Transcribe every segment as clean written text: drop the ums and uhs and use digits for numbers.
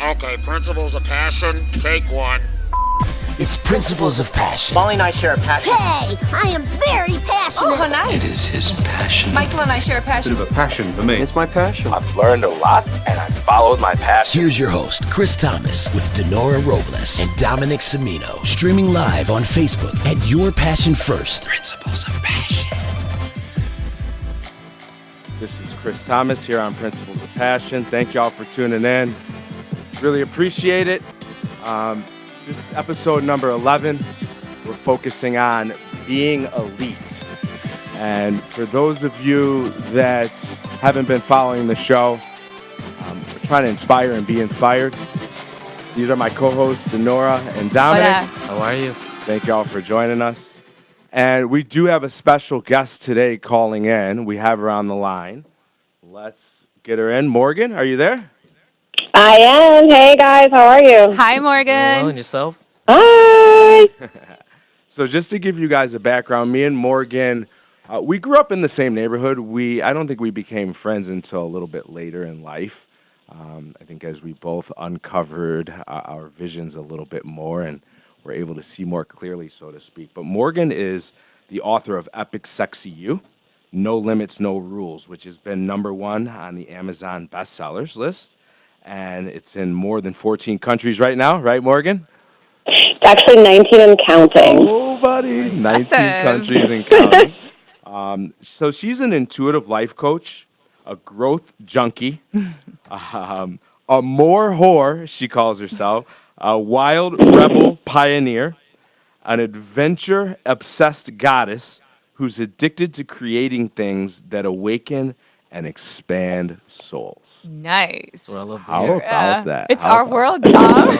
Okay, Principles of Passion, take one. It's Principles of Passion. Molly and I share a passion. Hey, I am very passionate. Oh, nice. It is his passion. Michael and I share a passion. Bit of a passion for me. It's my passion. I've learned a lot, and I followed my passion. Here's your host, Chris Thomas, with Denora Robles and Dominic Semino. Streaming live on Facebook at Your Passion First. Principles of Passion. This is Chris Thomas here on Principles of Passion. Thank y'all for tuning in. Really appreciate it. This is episode number 11. We're focusing on being elite. And for those of you that haven't been following the show, we're trying to inspire and be inspired. These are my co-hosts, Denora and Dominic. How are you? Thank y'all for joining us. And we do have a special guest today calling in. We have her on the line. Let's get her in. Morgan, are you there? I am. Hey, guys. How are you? Hi, Morgan. Well, and yourself? Hi. So just to give you guys a background, me and Morgan, we grew up in the same neighborhood. I don't think we became friends until a little bit later in life. I think as we both uncovered our visions a little bit more and were able to see more clearly, so to speak. But Morgan is the author of Epic Sexy You, No Limits, No Rules, which has been #1 on the Amazon bestsellers list. And it's in more than 14 countries right now, right, Morgan? It's actually 19 and counting. Oh, buddy. 19 countries and counting. So she's an intuitive life coach, a growth junkie, a more whore, she calls herself, a wild rebel pioneer, an adventure-obsessed goddess who's addicted to creating things that awaken and expand souls. Nice. That's what I love to How hear. about that? It's How our about world, Dom.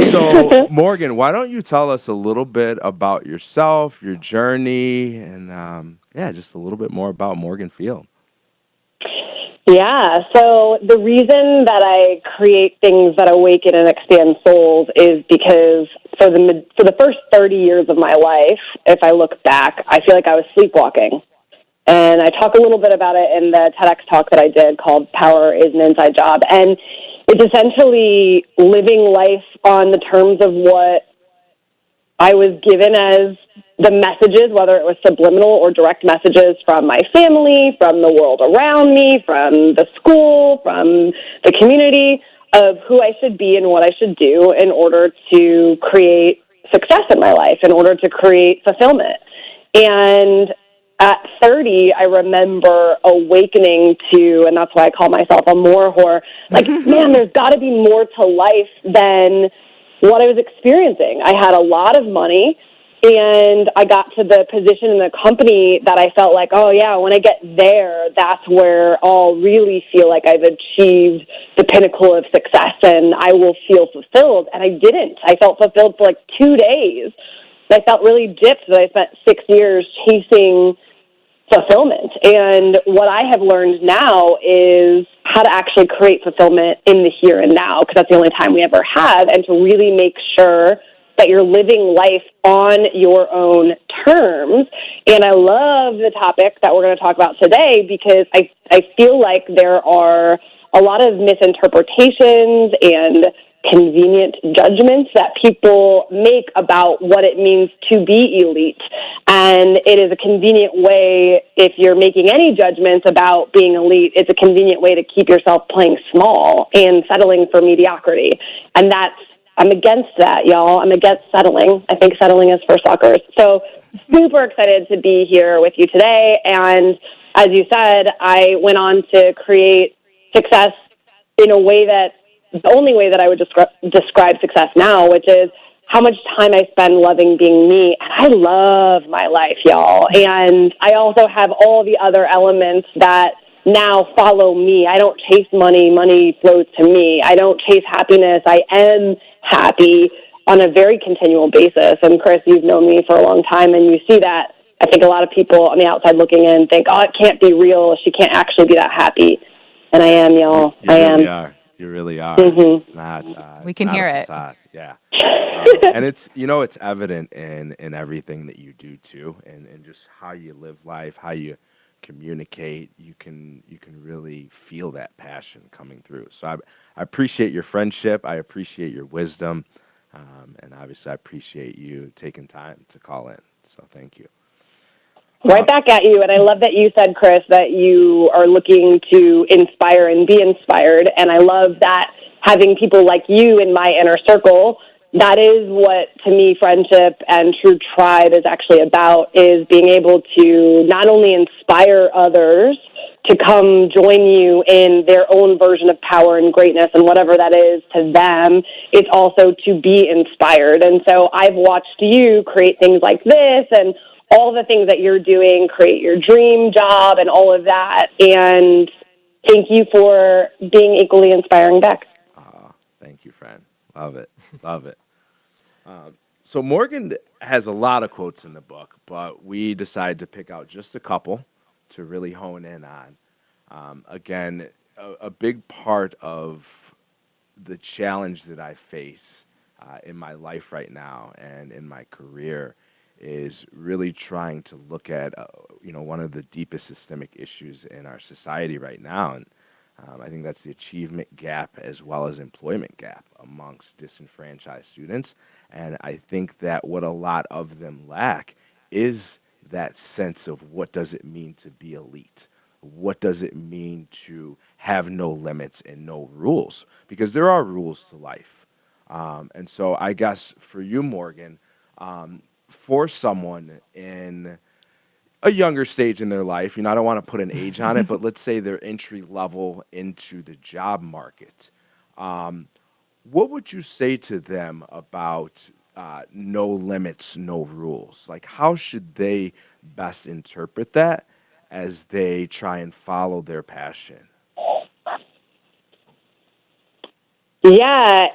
So, Morgan, why don't you tell us a little bit about yourself, your journey, and just a little bit more about Morgan Field. Yeah. So the reason that I create things that awaken and expand souls is because for the first 30 years of my life, if I look back, I feel like I was sleepwalking. And I talk a little bit about it in the TEDx talk that I did called Power is an Inside Job. And it's essentially living life on the terms of what I was given as the messages, whether it was subliminal or direct messages from my family, from the world around me, from the school, from the community, of who I should be and what I should do in order to create success in my life, in order to create fulfillment. And at 30, I remember awakening to, and that's why I call myself a more whore, like, man, there's got to be more to life than what I was experiencing. I had a lot of money, and I got to the position in the company that I felt like, oh, yeah, when I get there, that's where I'll really feel like I've achieved the pinnacle of success, and I will feel fulfilled. And I didn't. I felt fulfilled for like 2 days. I felt really gypped that I spent 6 years chasing fulfillment. And what I have learned now is how to actually create fulfillment in the here and now, because that's the only time we ever have, and to really make sure that you're living life on your own terms. And I love the topic that we're going to talk about today because I feel like there are a lot of misinterpretations and convenient judgments that people make about what it means to be elite. And it is a convenient way, if you're making any judgments about being elite, it's a convenient way to keep yourself playing small and settling for mediocrity. And I'm against that, y'all. I'm against settling. I think settling is for suckers. So super excited to be here with you today. And as you said, I went on to create success in a way that the only way that I would describe success now, which is how much time I spend loving being me. And I love my life, y'all. And I also have all the other elements that now follow me. I don't chase money. Money flows to me. I don't chase happiness. I am happy on a very continual basis. And Chris, you've known me for a long time, and you see that. I think a lot of people on the outside looking in think, oh, it can't be real. She can't actually be that happy. And I am, y'all. You really are. You really are. Mm-hmm. It's not. We can hear it. Yeah. And it's evident in everything that you do too, and just how you live life, how you communicate, you can really feel that passion coming through. So I appreciate your friendship. I appreciate your wisdom. And obviously I appreciate you taking time to call in. So thank you. Right back at you. And I love that you said, Chris, that you are looking to inspire and be inspired. And I love that having people like you in my inner circle, that is what, to me, friendship and true tribe is actually about, is being able to not only inspire others to come join you in their own version of power and greatness and whatever that is to them, it's also to be inspired. And so I've watched you create things like this and all the things that you're doing, create your dream job and all of that. And thank you for being equally inspiring back. Thank you, friend. Love it. Love it. So Morgan has a lot of quotes in the book, but we decided to pick out just a couple to really hone in on. Again, a big part of the challenge that I face in my life right now and in my career is really trying to look at, one of the deepest systemic issues in our society right now. And I think that's the achievement gap as well as employment gap amongst disenfranchised students. And I think that what a lot of them lack is that sense of what does it mean to be elite? What does it mean to have no limits and no rules? Because there are rules to life. And so I guess for you, Morgan, for someone in a younger stage in their life, I don't want to put an age on it, but let's say they're entry level into the job market. What would you say to them about no limits, no rules? Like, how should they best interpret that as they try and follow their passion? Yeah,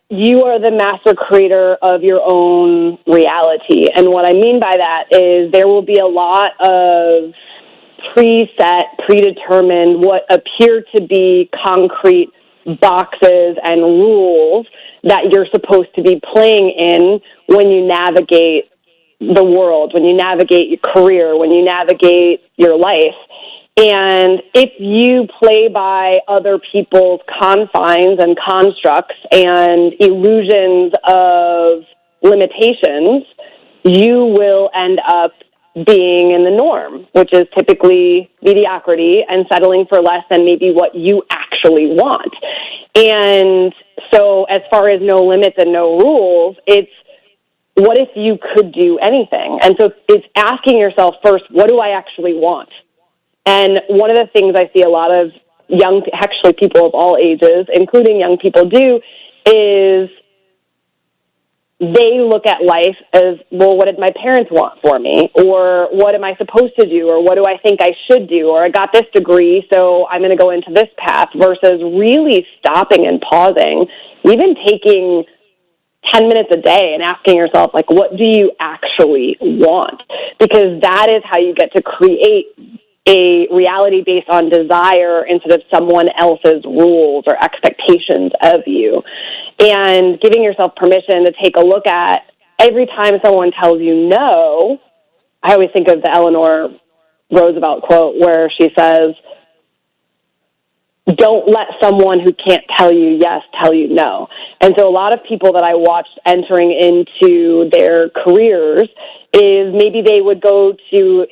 you are the master creator of your own reality. And what I mean by that is there will be a lot of predetermined, what appear to be concrete boxes and rules that you're supposed to be playing in when you navigate the world, when you navigate your career, when you navigate your life. And if you play by other people's confines and constructs and illusions of limitations, you will end up being in the norm, which is typically mediocrity and settling for less than maybe what you actually want. And so as far as no limits and no rules, it's what if you could do anything? And so it's asking yourself first, what do I actually want? And one of the things I see a lot of actually people of all ages, including young people, do is they look at life as, well, what did my parents want for me? Or what am I supposed to do? Or what do I think I should do? Or I got this degree, so I'm going to go into this path, versus really stopping and pausing, even taking 10 minutes a day and asking yourself, like, what do you actually want? Because that is how you get to create a reality based on desire instead of someone else's rules or expectations of you. And giving yourself permission to take a look at every time someone tells you no. I always think of the Eleanor Roosevelt quote where she says, don't let someone who can't tell you yes tell you no. And so a lot of people that I watched entering into their careers is maybe they would go to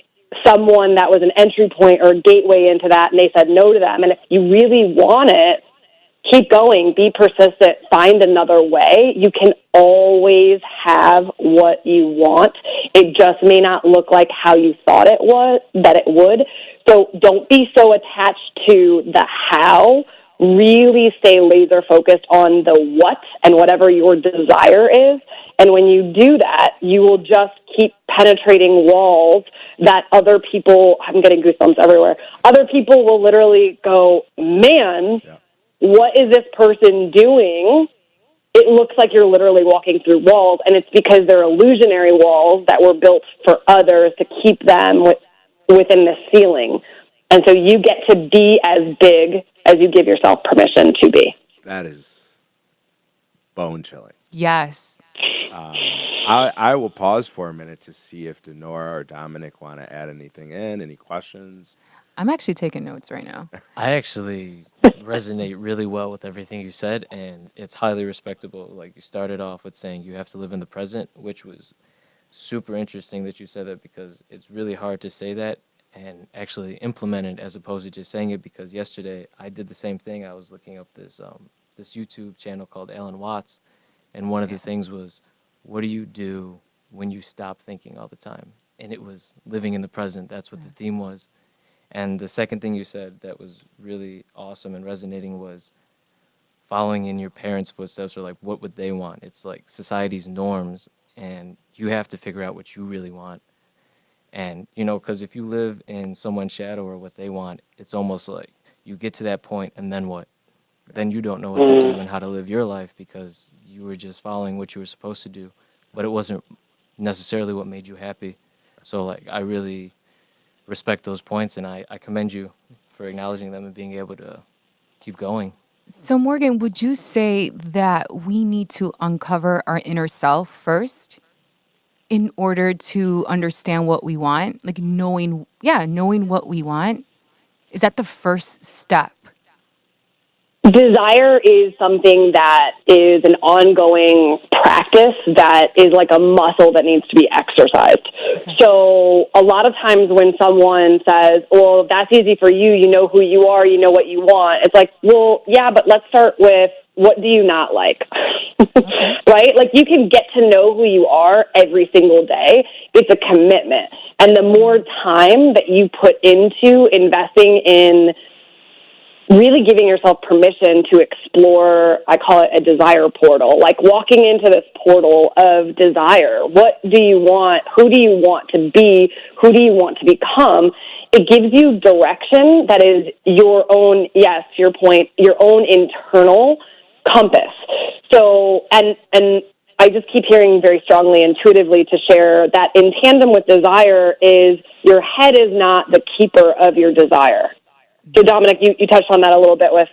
someone that was an entry point or a gateway into that, and they said no to them. And if you really want it, keep going, be persistent, find another way. You can always have what you want. It just may not look like how you thought it would. So don't be so attached to the how. Really stay laser focused on the what and whatever your desire is. And when you do that, you will just keep penetrating walls that other people, I'm getting goosebumps everywhere, other people will literally go, man, what is this person doing? It looks like you're literally walking through walls, and it's because they're illusionary walls that were built for others to keep them within the ceiling. And so you get to be as big as you give yourself permission to be. That is bone chilling. Yes. I will pause for a minute to see if Denora or Dominic want to add anything in. Any questions? I'm actually taking notes right now. I actually resonate really well with everything you said, and it's highly respectable. Like, you started off with saying you have to live in the present, which was super interesting that you said that, because it's really hard to say that and actually implement it as opposed to just saying it. Because yesterday I did the same thing. I was looking up this YouTube channel called Alan Watts, and one of the things was, what do you do when you stop thinking all the time? And it was living in the present. That's what the theme was. And the second thing you said that was really awesome and resonating was following in your parents' footsteps, or like, what would they want? It's like society's norms, and you have to figure out what you really want. And, you know, because if you live in someone's shadow or what they want, it's almost like you get to that point, and then what? Then you don't know what to do and how to live your life, because you were just following what you were supposed to do, but it wasn't necessarily what made you happy. So, like, I really respect those points, and I commend you for acknowledging them and being able to keep going. So, Morgan, would you say that we need to uncover our inner self first in order to understand what we want? Like, knowing what we want? Is that the first step? Desire is something that is an ongoing practice that is like a muscle that needs to be exercised. Okay. So a lot of times when someone says, well, that's easy for you, you know who you are, you know what you want, it's like, well, yeah, but let's start with, what do you not like? Okay. Right? Like, you can get to know who you are every single day. It's a commitment. And the more time that you put into investing in really giving yourself permission to explore, I call it a desire portal, like walking into this portal of desire. What do you want? Who do you want to be? Who do you want to become? It gives you direction that is your own, yes, your point, your own internal compass. So, and I just keep hearing very strongly, intuitively, to share that in tandem with desire is your head is not the keeper of your desire. So, Dominic, you touched on that a little bit with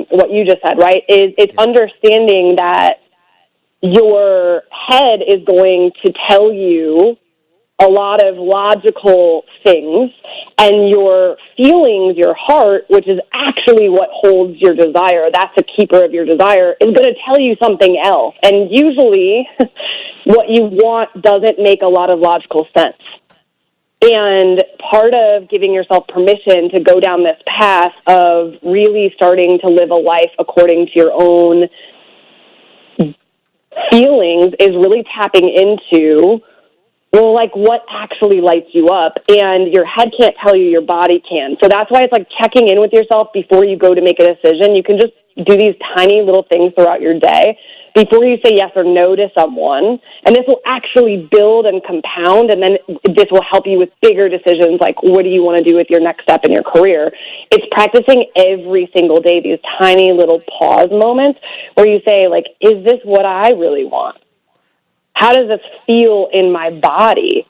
what you just said, right? It's understanding that your head is going to tell you a lot of logical things, and your feelings, your heart, which is actually what holds your desire, that's a keeper of your desire, is going to tell you something else. And usually what you want doesn't make a lot of logical sense. And part of giving yourself permission to go down this path of really starting to live a life according to your own feelings is really tapping into, well, like, what actually lights you up? And your head can't tell you, your body can. So that's why it's like checking in with yourself before you go to make a decision. You can just do these tiny little things throughout your day before you say yes or no to someone. And this will actually build and compound, and then this will help you with bigger decisions, like, what do you want to do with your next step in your career? It's practicing every single day, these tiny little pause moments where you say, like, is this what I really want? How does this feel in my body?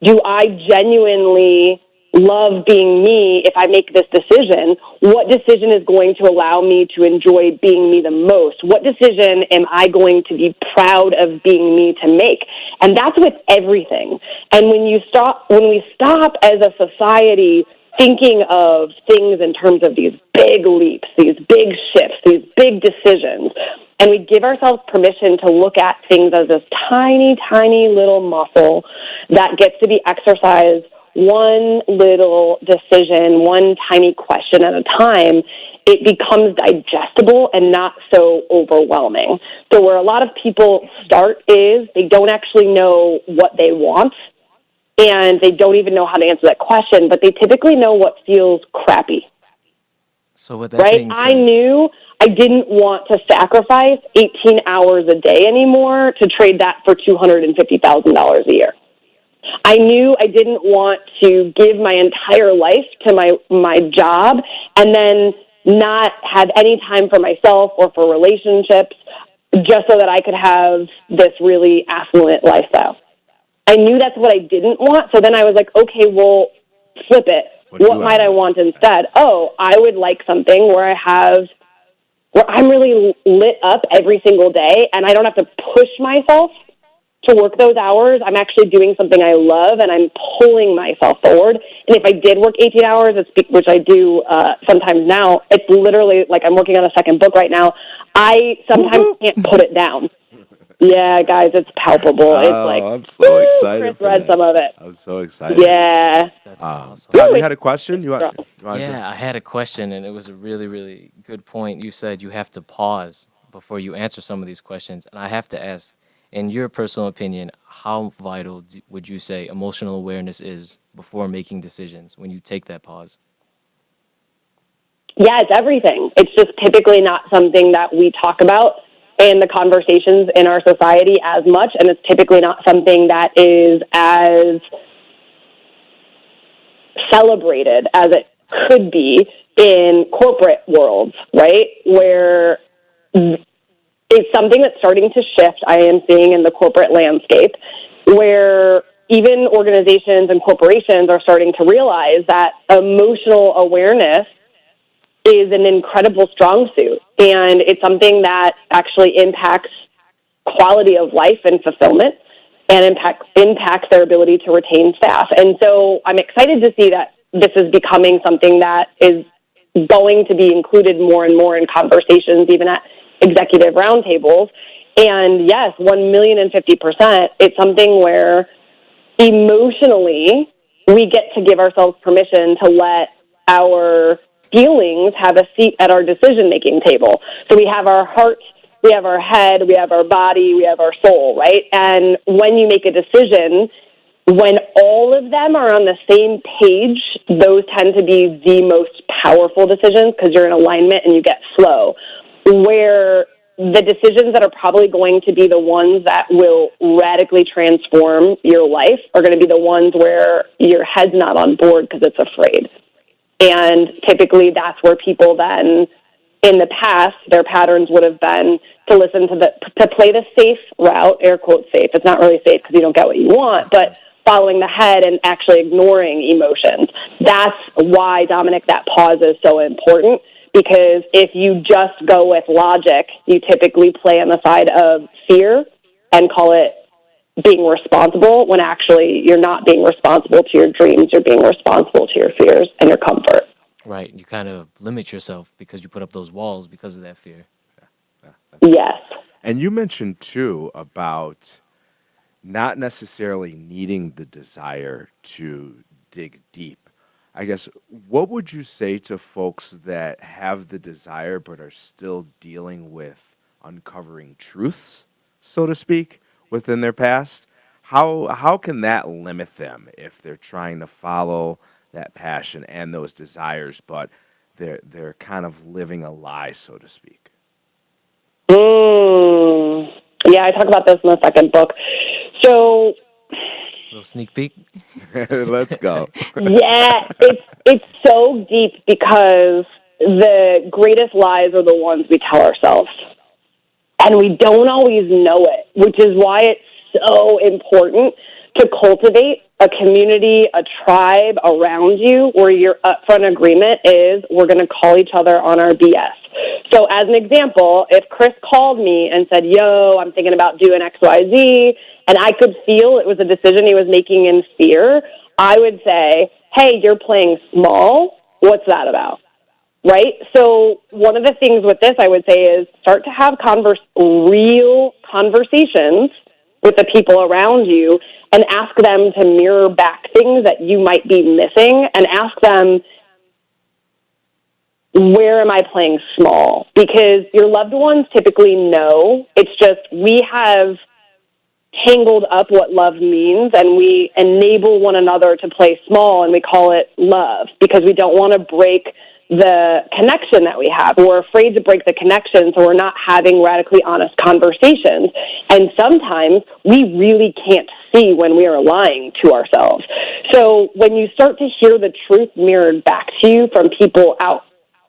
Do I genuinely love being me if I make this decision? What decision is going to allow me to enjoy being me the most? What decision am I going to be proud of being me to make? And that's with everything. And when we stop as a society thinking of things in terms of these big leaps, these big shifts, these big decisions, and we give ourselves permission to look at things as this tiny, tiny little muscle that gets to be exercised one little decision, one tiny question at a time, it becomes digestible and not so overwhelming. So where a lot of people start is they don't actually know what they want, and they don't even know how to answer that question, but they typically know what feels crappy. So with that right? being said, I knew I didn't want to sacrifice 18 hours a day anymore to trade that for $250,000 a year. I knew I didn't want to give my entire life to my job and then not have any time for myself or for relationships just so that I could have this really affluent lifestyle. I knew that's what I didn't want, so then I was like, okay, well, flip it. What might I want instead? Oh, I would like something where I'm really lit up every single day and I don't have to push myself to work those hours, I'm actually doing something I love, and I'm pulling myself forward. And if I did work 18 hours, which I do sometimes now, it's literally like I'm working on a second book right now. I sometimes can't put it down. Yeah, guys, it's palpable. It's like, I'm so excited. Chris read some of it. I'm so excited. Yeah. That's awesome. Tom, you had a question? Yeah, I had a question, and it was a really, really good point. You said you have to pause before you answer some of these questions, and I have to ask, in your personal opinion, how vital would you say emotional awareness is before making decisions when you take that pause? Yeah, it's everything. It's just typically not something that we talk about in the conversations in our society as much, and it's typically not something that is as celebrated as it could be in corporate worlds, right? Where it's something that's starting to shift, I am seeing in the corporate landscape, where even organizations and corporations are starting to realize that emotional awareness is an incredible strong suit, and it's something that actually impacts quality of life and fulfillment, and impacts their ability to retain staff. And so I'm excited to see that this is becoming something that is going to be included more and more in conversations, even at executive roundtables. And yes, 1,050%, it's something where emotionally we get to give ourselves permission to let our feelings have a seat at our decision-making table. So we have our heart, we have our head, we have our body, we have our soul, right? And when you make a decision, when all of them are on the same page, those tend to be the most powerful decisions because you're in alignment and you get flow. Where the decisions that are probably going to be the ones that will radically transform your life are going to be the ones where your head's not on board because it's afraid. And typically that's where people then, in the past, their patterns would have been to listen to play the safe route, air quote safe. It's not really safe because you don't get what you want, but following the head and actually ignoring emotions. That's why, Dominic, that pause is so important, because if you just go with logic, you typically play on the side of fear and call it being responsible, when actually you're not being responsible to your dreams, you're being responsible to your fears and your comfort. Right. You kind of limit yourself because you put up those walls because of that fear. Yes. And you mentioned, too, about not necessarily needing the desire to dig deep. I guess, what would you say to folks that have the desire but are still dealing with uncovering truths, so to speak, within their past? How can that limit them if they're trying to follow that passion and those desires, but they're kind of living a lie, so to speak? Yeah, I talk about this in the second book. So, A little sneak peek. Let's go. yeah, it's so deep because the greatest lies are the ones we tell ourselves. And we don't always know it, which is why it's so important to cultivate a community, a tribe around you where your upfront agreement is we're going to call each other on our BS. So as an example, if Chris called me and said, yo, I'm thinking about doing XYZ, and I could feel it was a decision he was making in fear, I would say, hey, you're playing small. What's that about? Right? So one of the things with this, I would say, is start to have real conversations with the people around you and ask them to mirror back things that you might be missing, and ask them, where am I playing small? Because your loved ones typically know. It's just we have tangled up what love means, and we enable one another to play small, and we call it love because we don't want to break the connection that we have. We're afraid to break the connection, so we're not having radically honest conversations. And sometimes we really can't see when we are lying to ourselves. So when you start to hear the truth mirrored back to you from people out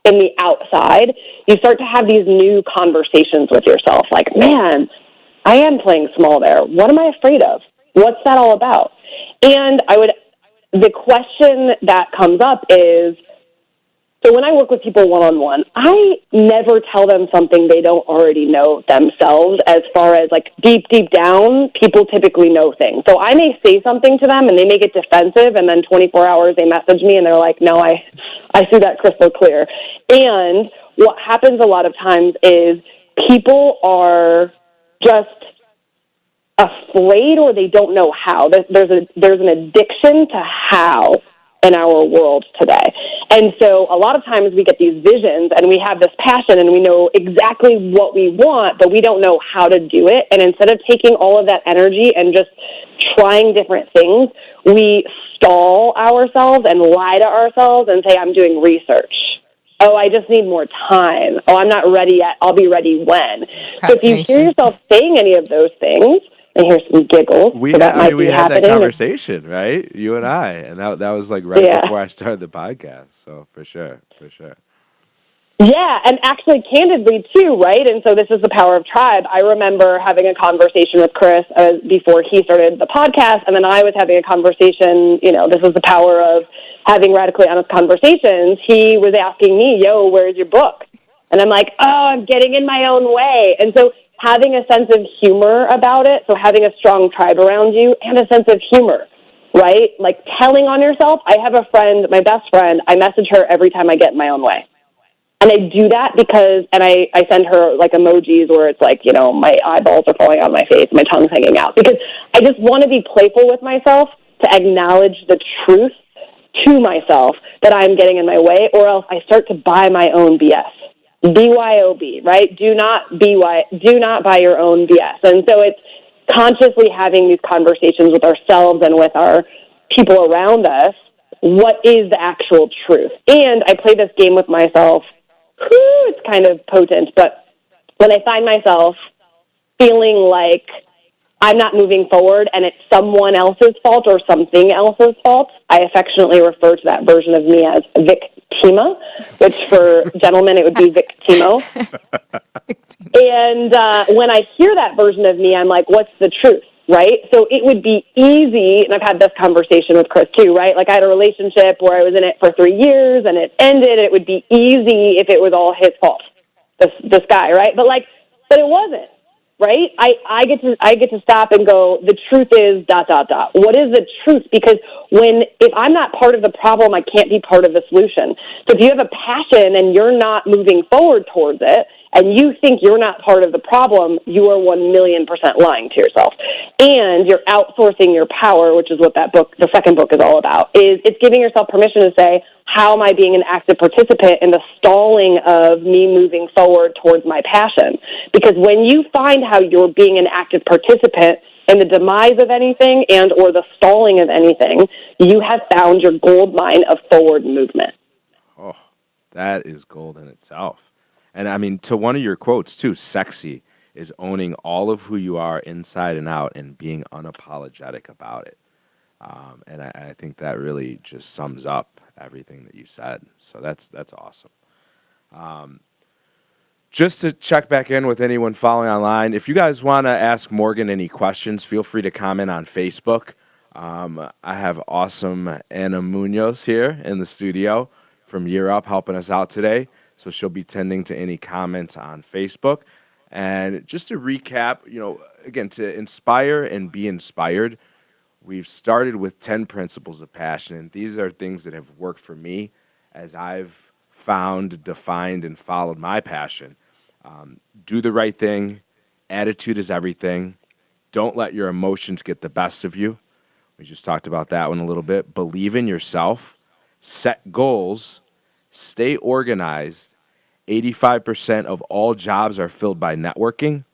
in the outside, you start to have these new conversations with yourself. Like, man, I am playing small there. What am I afraid of? What's that all about? And the question that comes up is, So when I work with people one-on-one, I never tell them something they don't already know themselves. As far as like deep down, people typically know things. So I may say something to them and they may get defensive, and then 24 hours they message me and they're like, no, I see that crystal clear. And what happens a lot of times is people are just afraid, or they don't know how. There's an addiction to how in our world today. And so a lot of times we get these visions and we have this passion and we know exactly what we want, but we don't know how to do it. And instead of taking all of that energy and just trying different things, we stall ourselves and lie to ourselves and say, I'm doing research. Oh, I just need more time. Oh, I'm not ready yet. I'll be ready when. So if you hear yourself saying any of those things, and here's some giggles. We so had, that might we be had that happening. conversation, right? You and I, and that was like right before I started the podcast. So for sure. Yeah, and actually, candidly, too, right? And so this is the power of tribe. I remember having a conversation with Chris before he started the podcast, and then I was having a conversation, this is the power of having radically honest conversations. He was asking me, yo, where's your book? And I'm like, oh, I'm getting in my own way. And so having a sense of humor about it, so having a strong tribe around you, and a sense of humor, right? Like telling on yourself. I have a friend, my best friend, I message her every time I get in my own way. And I do that because, and I send her like emojis where it's like, my eyeballs are falling on my face, my tongue's hanging out. Because I just want to be playful with myself to acknowledge the truth to myself that I'm getting in my way, or else I start to buy my own BS. BYOB, right? Do not buy your own BS. And so it's consciously having these conversations with ourselves and with our people around us. What is the actual truth? And I play this game with myself. It's kind of potent, but when I find myself feeling like I'm not moving forward and it's someone else's fault or something else's fault, I affectionately refer to that version of me as Victima, which for gentlemen, it would be Victimo. And when I hear that version of me, I'm like, what's the truth, right? So it would be easy, and I've had this conversation with Chris too, right? Like I had a relationship where I was in it for 3 years and it ended. It would be easy if it was all his fault, this guy, right? But it wasn't. Right? I get to stop and go, the truth is ... What is the truth? Because if I'm not part of the problem, I can't be part of the solution. So if you have a passion and you're not moving forward towards it, and you think you're not part of the problem, you are 1,000,000% lying to yourself. And you're outsourcing your power, which is what the second book is all about, is it's giving yourself permission to say, how am I being an active participant in the stalling of me moving forward towards my passion? Because when you find how you're being an active participant in the demise of anything and or the stalling of anything, you have found your gold mine of forward movement. Oh, that is gold in itself. And I mean, to one of your quotes too, sexy is owning all of who you are inside and out and being unapologetic about it. And I think that really just sums up everything that you said. So that's awesome. Just to check back in with anyone following online, if you guys want to ask Morgan any questions, feel free to comment on Facebook. I have awesome Anna Munoz here in the studio from Year Up helping us out today. So she'll be tending to any comments on Facebook. And just to recap, again, to inspire and be inspired, we've started with 10 principles of passion. And these are things that have worked for me as I've found, defined, and followed my passion. Do the right thing. Attitude is everything. Don't let your emotions get the best of you. We just talked about that one a little bit. Believe in yourself. Set goals. Stay organized. 85% of all jobs are filled by networking.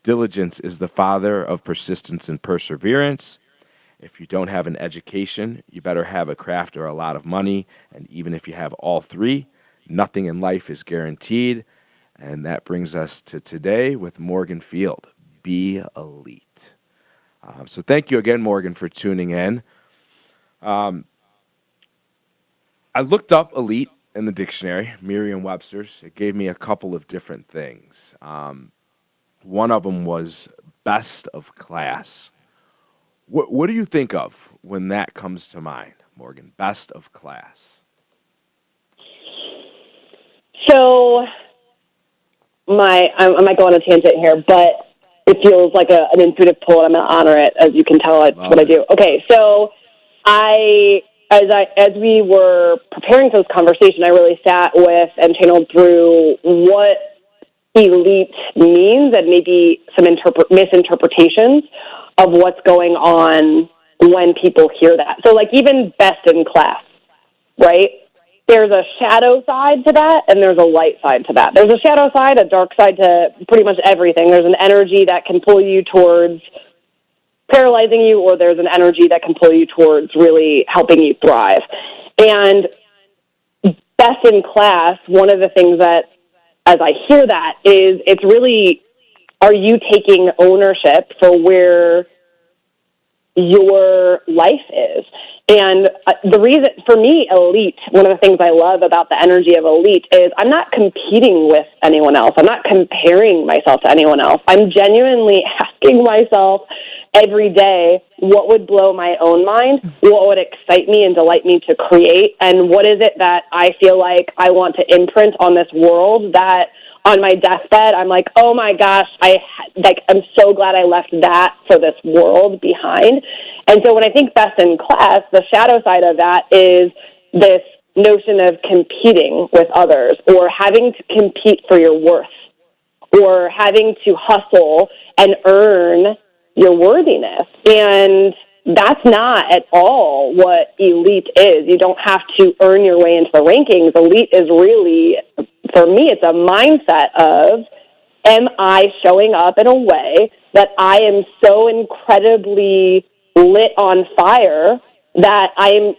Diligence is the father of persistence and perseverance. If you don't have an education, you better have a craft or a lot of money. And even if you have all three, nothing in life is guaranteed. And that brings us to today with Morgan Field. Be elite. So thank you again, Morgan, for tuning in. I looked up elite in the dictionary, Merriam-Webster's. It gave me a couple of different things. One of them was best of class. What do you think of when that comes to mind, Morgan? Best of class. So I might go on a tangent here, but it feels like an intuitive pull, and I'm going to honor it. As you can tell, it's what I do. Okay, so as we were preparing for this conversation, I really sat with and channeled through what elite means and maybe some misinterpretations of what's going on when people hear that. So, like, even best in class, right? There's a shadow side to that, and there's a light side to that. There's a shadow side, a dark side to pretty much everything. There's an energy that can pull you towards paralyzing you, or there's an energy that can pull you towards really helping you thrive. And best in class, one of the things that, as I hear that, is it's really, are you taking ownership for where your life is? And the reason, for me, elite, one of the things I love about the energy of elite is I'm not competing with anyone else. I'm not comparing myself to anyone else. I'm genuinely asking myself every day, what would blow my own mind? What would excite me and delight me to create? And what is it that I feel like I want to imprint on this world that on my deathbed, I'm like, oh my gosh, I'm so glad I left that for this world behind. And so when I think best in class, the shadow side of that is this notion of competing with others, or having to compete for your worth, or having to hustle and earn your worthiness. And that's not at all what elite is. You don't have to earn your way into the rankings. Elite is really, for me, it's a mindset of, am I showing up in a way that I am so incredibly lit on fire that I'm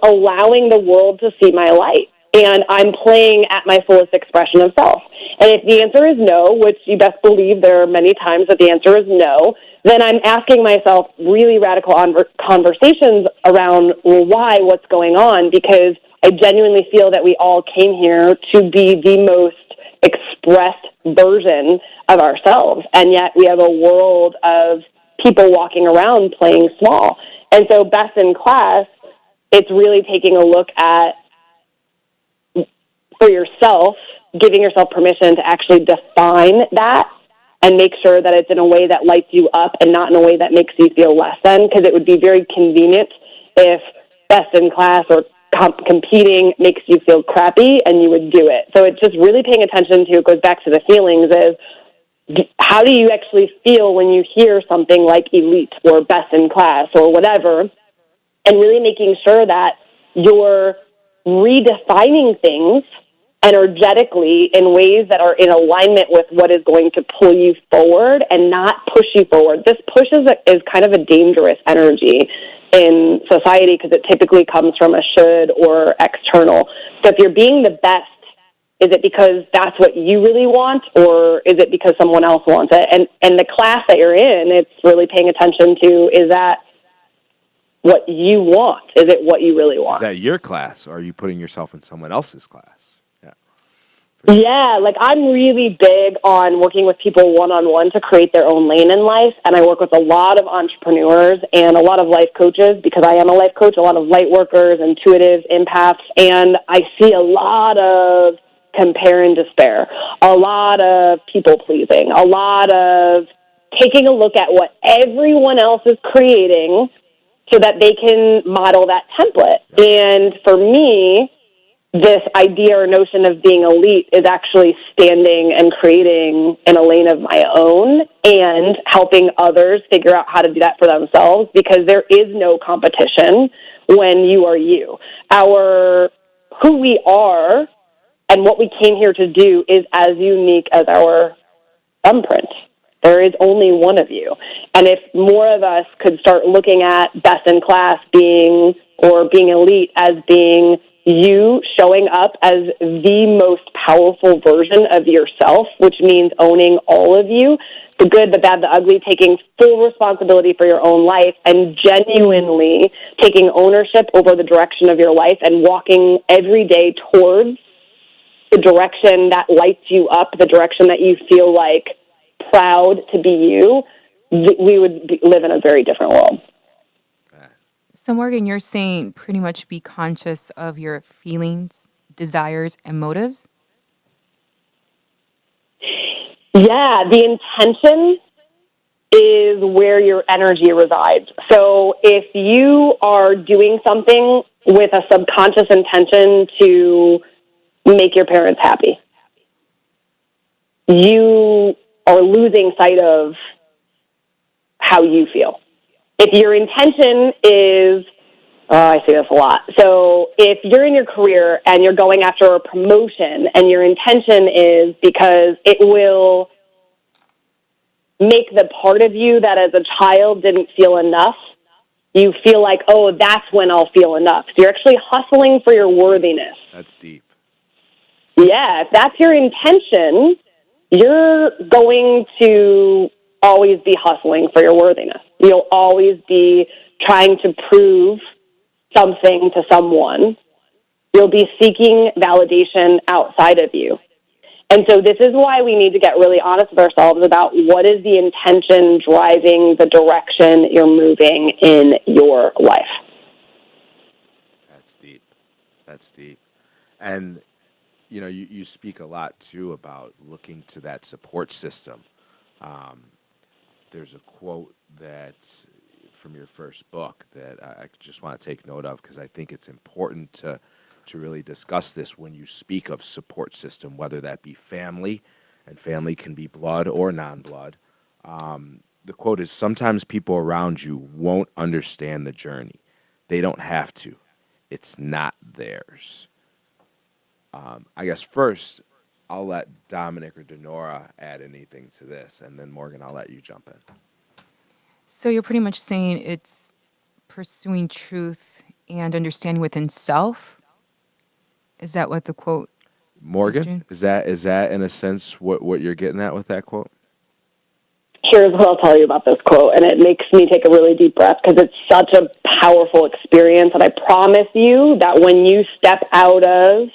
allowing the world to see my light, and I'm playing at my fullest expression of self. And if the answer is no, which you best believe there are many times that the answer is no, then I'm asking myself really radical conversations around, well, why, what's going on? Because I genuinely feel that we all came here to be the most expressed version of ourselves, and yet we have a world of people walking around playing small. And so best in class, it's really taking a look at, for yourself, giving yourself permission to actually define that and make sure that it's in a way that lights you up and not in a way that makes you feel less than, because it would be very convenient if best in class or competing makes you feel crappy and you would do it. So it's just really paying attention to, it goes back to the feelings, is how do you actually feel when you hear something like elite or best in class or whatever, and really making sure that you're redefining things energetically in ways that are in alignment with what is going to pull you forward and not push you forward. This push is kind of a dangerous energy in society because it typically comes from a should or external. So if you're being the best, is it because that's what you really want, or is it because someone else wants it? And the class that you're in, it's really paying attention to, is that what you want? Is it what you really want? Is that your class, or are you putting yourself in someone else's class? Yeah, like I'm really big on working with people one-on-one to create their own lane in life, and I work with a lot of entrepreneurs and a lot of life coaches, because I am a life coach, a lot of light workers, intuitives, empaths, and I see a lot of compare and despair, a lot of people-pleasing, a lot of taking a look at what everyone else is creating so that they can model that template. And for me, this idea or notion of being elite is actually standing and creating in a lane of my own and helping others figure out how to do that for themselves, because there is no competition when you are you. Who we are and what we came here to do is as unique as our thumbprint. There is only one of you. And if more of us could start looking at best in class being elite as being you showing up as the most powerful version of yourself, which means owning all of you, the good, the bad, the ugly, taking full responsibility for your own life and genuinely taking ownership over the direction of your life and walking every day towards the direction that lights you up, the direction that you feel like proud to be you, we would live in a very different world. So, Morgan, you're saying pretty much be conscious of your feelings, desires, and motives? Yeah, the intention is where your energy resides. So if you are doing something with a subconscious intention to make your parents happy, you are losing sight of how you feel. If your intention is, I say this a lot. So if you're in your career and you're going after a promotion and your intention is because it will make the part of you that as a child didn't feel enough, you feel like, oh, that's when I'll feel enough. So you're actually hustling for your worthiness. That's deep. Yeah, if that's your intention, you're going to always be hustling for your worthiness. You'll always be trying to prove something to someone. You'll be seeking validation outside of you. And so this is why we need to get really honest with ourselves about what is the intention driving the direction you're moving in your life. That's deep. That's deep. And, you know, you speak a lot, too, about looking to that support system. There's a quote that from your first book that I just want to take note of because I think it's important to really discuss this when you speak of support system, whether that be family, and family can be blood or non-blood. The quote is, sometimes people around you won't understand the journey. They don't have to. It's not theirs. I guess first, I'll let Dominic or Denora add anything to this, and then Morgan, I'll let you jump in. So you're pretty much saying it's pursuing truth and understanding within self? Is that what the quote Morgan, is that in a sense what you're getting at with that quote? Here's what I'll tell you about this quote, and it makes me take a really deep breath because it's such a powerful experience, and I promise you that when you step out of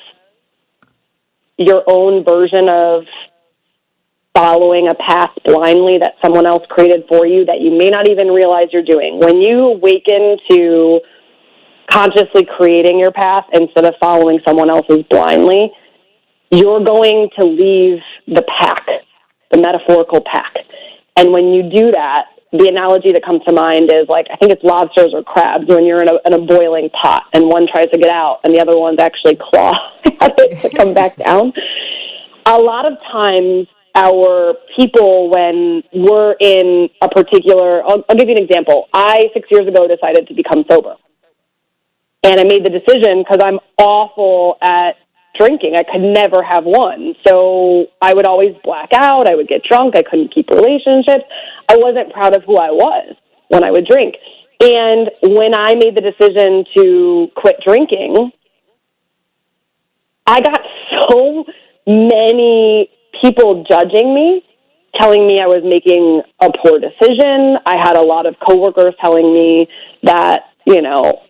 your own version of following a path blindly that someone else created for you that you may not even realize you're doing, when you awaken to consciously creating your path instead of following someone else's blindly, you're going to leave the pack, the metaphorical pack. And when you do that, the analogy that comes to mind is like, I think it's lobsters or crabs when you're in a boiling pot and one tries to get out and the other one's actually claw at it to come back down. A lot of times our people, when we're in a particular, I'll give you an example. I, 6 years ago, decided to become sober. And I made the decision because I'm awful at drinking. I could never have one. So I would always black out. I would get drunk. I couldn't keep relationships. I wasn't proud of who I was when I would drink. And when I made the decision to quit drinking, I got so many people judging me, telling me I was making a poor decision. I had a lot of coworkers telling me that, you know,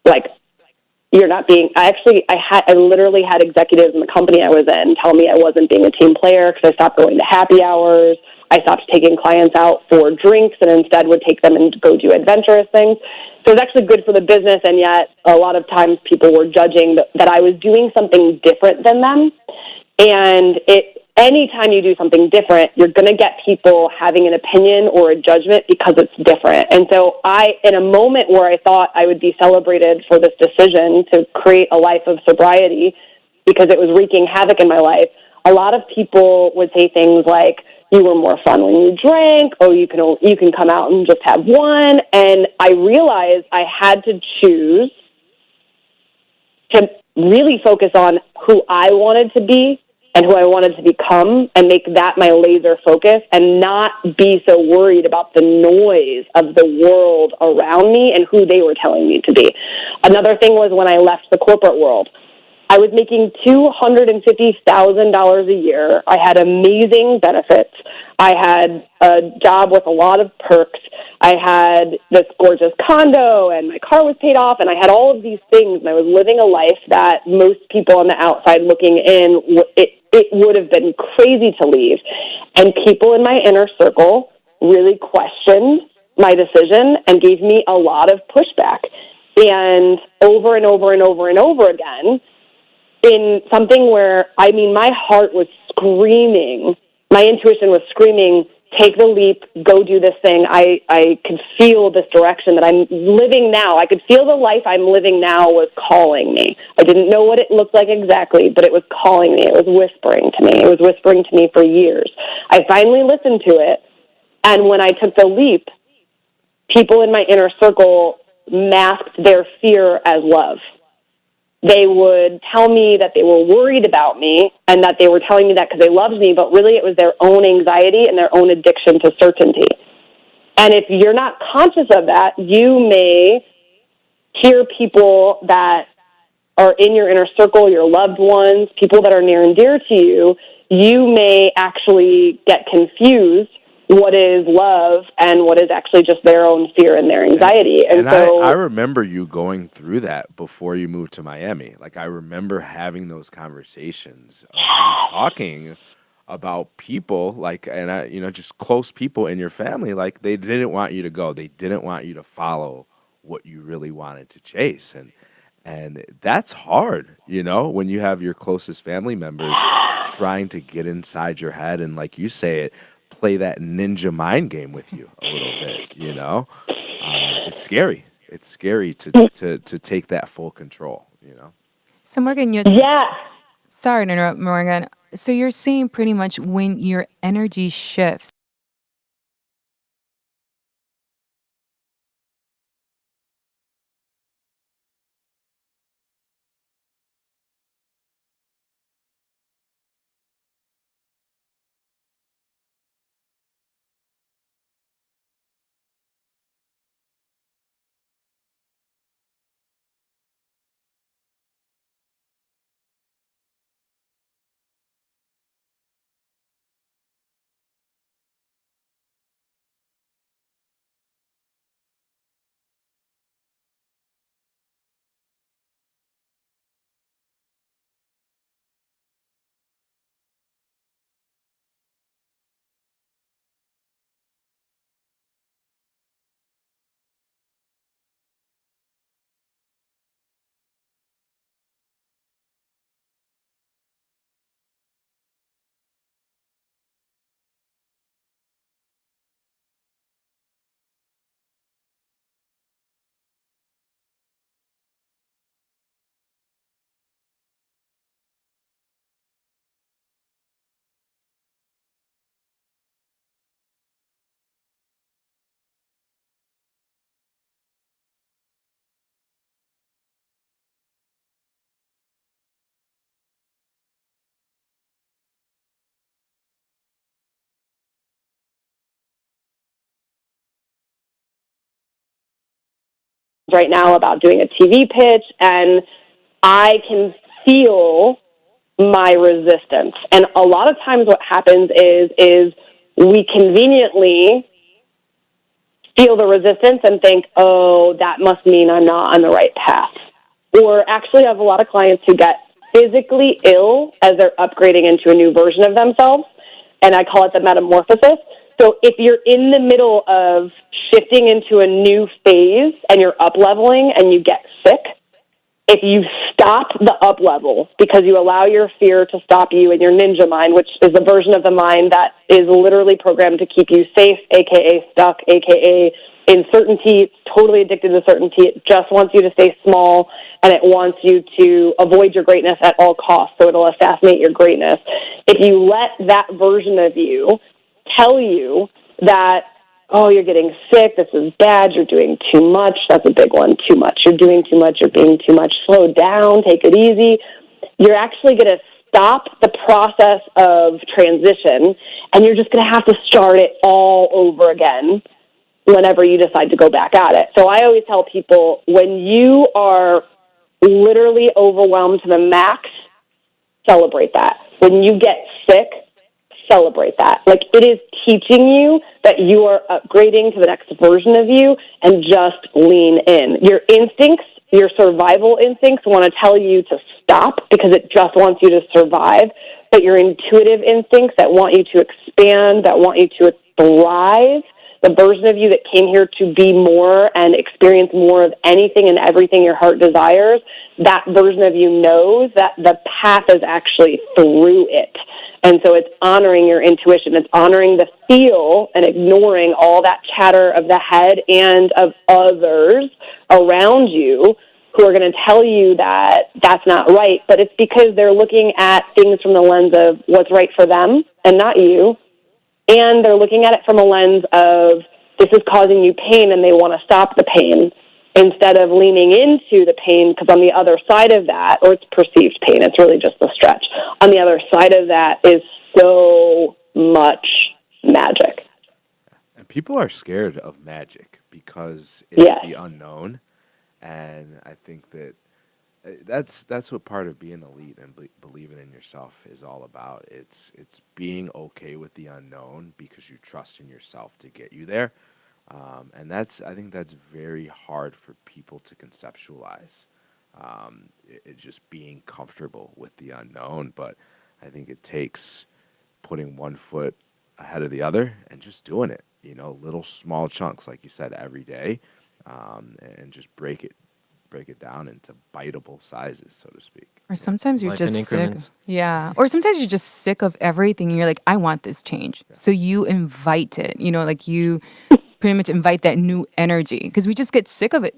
like, you're not being, I literally had executives in the company I was in tell me I wasn't being a team player because I stopped going to happy hours. I stopped taking clients out for drinks and instead would take them and go do adventurous things. So it's actually good for the business, and yet a lot of times people were judging that I was doing something different than them. And anytime you do something different, you're going to get people having an opinion or a judgment because it's different. And so in a moment where I thought I would be celebrated for this decision to create a life of sobriety because it was wreaking havoc in my life, a lot of people would say things like, you were more fun when you drank, oh, you can come out and just have one. And I realized I had to choose to really focus on who I wanted to be and who I wanted to become and make that my laser focus and not be so worried about the noise of the world around me and who they were telling me to be. Another thing was when I left the corporate world. I was making $250,000 a year. I had amazing benefits. I had a job with a lot of perks. I had this gorgeous condo, and my car was paid off, and I had all of these things, and I was living a life that most people on the outside looking in, it would have been crazy to leave. And people in my inner circle really questioned my decision and gave me a lot of pushback. And over and over and over and over again, in something where, I mean, my heart was screaming, my intuition was screaming, take the leap, go do this thing. I could feel this direction that I'm living now. I could feel the life I'm living now was calling me. I didn't know what it looked like exactly, but it was calling me. It was whispering to me. It was whispering to me for years. I finally listened to it, and when I took the leap, people in my inner circle masked their fear as love. They would tell me that they were worried about me and that they were telling me that because they loved me, but really it was their own anxiety and their own addiction to certainty. And if you're not conscious of that, you may hear people that are in your inner circle, your loved ones, people that are near and dear to you, you may actually get confused what is love and what is actually just their own fear and their anxiety. And so I remember you going through that before you moved to Miami. Like, I remember having those conversations, talking about people, like, and just close people in your family. Like, they didn't want you to go. They didn't want you to follow what you really wanted to chase. And that's hard, when you have your closest family members trying to get inside your head and, like you say it, play that ninja mind game with you a little bit, It's scary. It's scary to take that full control, So Morgan, yeah. Sorry to interrupt, Morgan. So you're saying pretty much when your energy shifts, right now about doing a TV pitch, and I can feel my resistance. And a lot of times what happens is we conveniently feel the resistance and think, oh, that must mean I'm not on the right path. Or actually, I have a lot of clients who get physically ill as they're upgrading into a new version of themselves, and I call it the metamorphosis. So if you're in the middle of shifting into a new phase and you're up-leveling and you get sick, if you stop the up-level because you allow your fear to stop you in your ninja mind, which is a version of the mind that is literally programmed to keep you safe, a.k.a. stuck, a.k.a. in certainty, it's totally addicted to certainty. It just wants you to stay small, and it wants you to avoid your greatness at all costs, so it'll assassinate your greatness. If you let that version of you tell you that, oh, you're getting sick, this is bad, you're doing too much, that's a big one, too much, you're doing too much, you're being too much, slow down, take it easy, you're actually going to stop the process of transition, and you're just going to have to start it all over again whenever you decide to go back at it. So I always tell people, when you are literally overwhelmed to the max, celebrate that. When you get sick, celebrate that. Like, it is teaching you that you are upgrading to the next version of you, and just lean in. Your instincts, your survival instincts want to tell you to stop because it just wants you to survive, but your intuitive instincts that want you to expand, that want you to thrive, the version of you that came here to be more and experience more of anything and everything your heart desires, that version of you knows that the path is actually through it. And so it's honoring your intuition. It's honoring the feel and ignoring all that chatter of the head and of others around you who are going to tell you that that's not right. But it's because they're looking at things from the lens of what's right for them and not you. And they're looking at it from a lens of this is causing you pain and they want to stop the pain instead of leaning into the pain, because on the other side of that, or it's perceived pain, it's really just the stretch. On the other side of that is so much magic. And people are scared of magic because it's the unknown. And I think that that's what part of being elite and believing in yourself is all about. It's being okay with the unknown because you trust in yourself to get you there. And I think that's very hard for people to conceptualize. It's just being comfortable with the unknown. But I think it takes putting one foot ahead of the other and just doing it, little small chunks, like you said, every day, and just break it down into biteable sizes, so to speak. Or sometimes you're Life in just sick. increments. Yeah. Or sometimes you're just sick of everything and you're like, I want this change. Yeah. So you invite it, like you pretty much invite that new energy because we just get sick of it.